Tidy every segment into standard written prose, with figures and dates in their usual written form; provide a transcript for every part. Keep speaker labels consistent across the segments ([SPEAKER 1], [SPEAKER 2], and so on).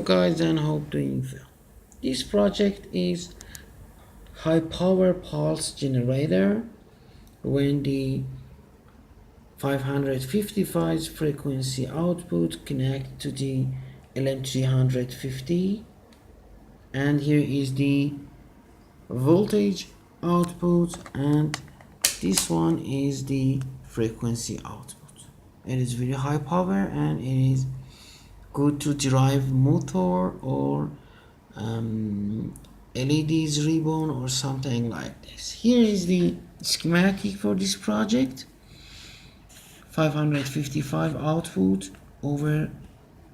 [SPEAKER 1] Guys, and hope doing well. This project is high power pulse generator. When the 555 frequency output connect to the lm350, and here is the voltage output, and this one is the frequency output. It is very high power and it is good to drive motor or LEDs ribbon or something like this. Here is the schematic for this project. 555 output over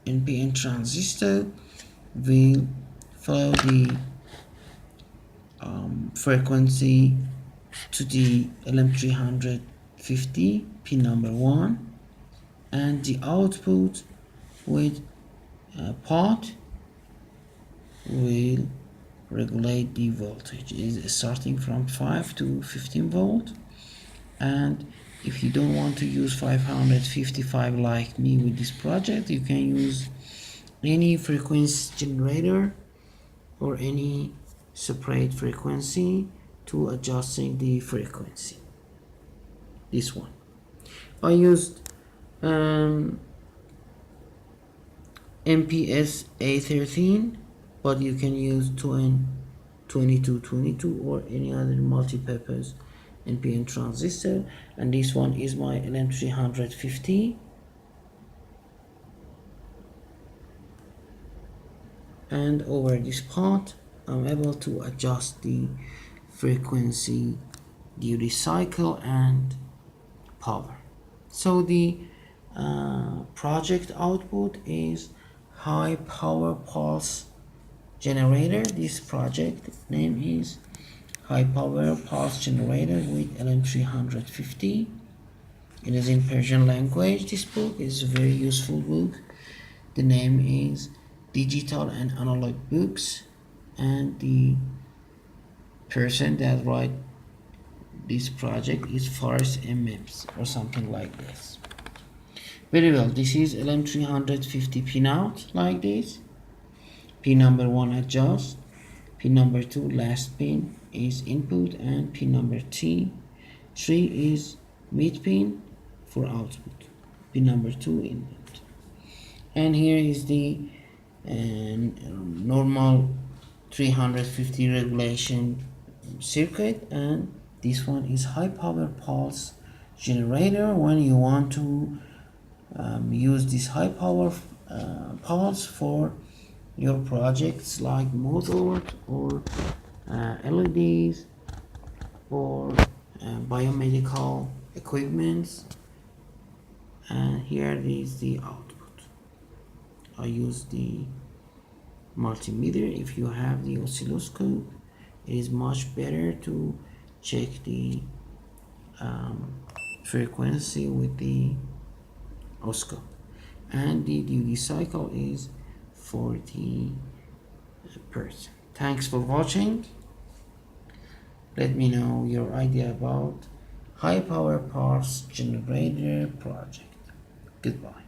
[SPEAKER 1] NPN transistor will follow the frequency to the lm350 pin number 1, and the output with pot will regulate the voltage. It is starting from 5 to 15 volt, and if you don't want to use 555 like me with this project, you can use any frequency generator or any separate frequency to adjusting the frequency. This one I used MPS A13, but you can use 2N2222 or any other multi-purpose NPN transistor, and this one is my lm350. And over this part I'm able to adjust the frequency, duty cycle, and power. So the project output is high power pulse generator. This project name is high power pulse generator with lm350. It is in Persian language. This book is a very useful book. The name is Digital and Analog Books, and the person that write this project is Forest MMs or something like this. Very well, this is lm350 pin out like this. Pin number 1 adjust, pin number 2 last pin is input, and pin number 3 is mid pin for output, pin number 2 input. And here is the normal 350 regulation circuit, and this one is high power pulse generator. When you want to use this high power pulse for your projects like motors or LEDs or biomedical equipments, and here is the output. I use the multimeter. If you have the oscilloscope, it is much better to check the frequency with the oscilloscope, and the duty cycle is 40%. Thanks for watching. Let me know your idea about high power pulse generator project. Goodbye.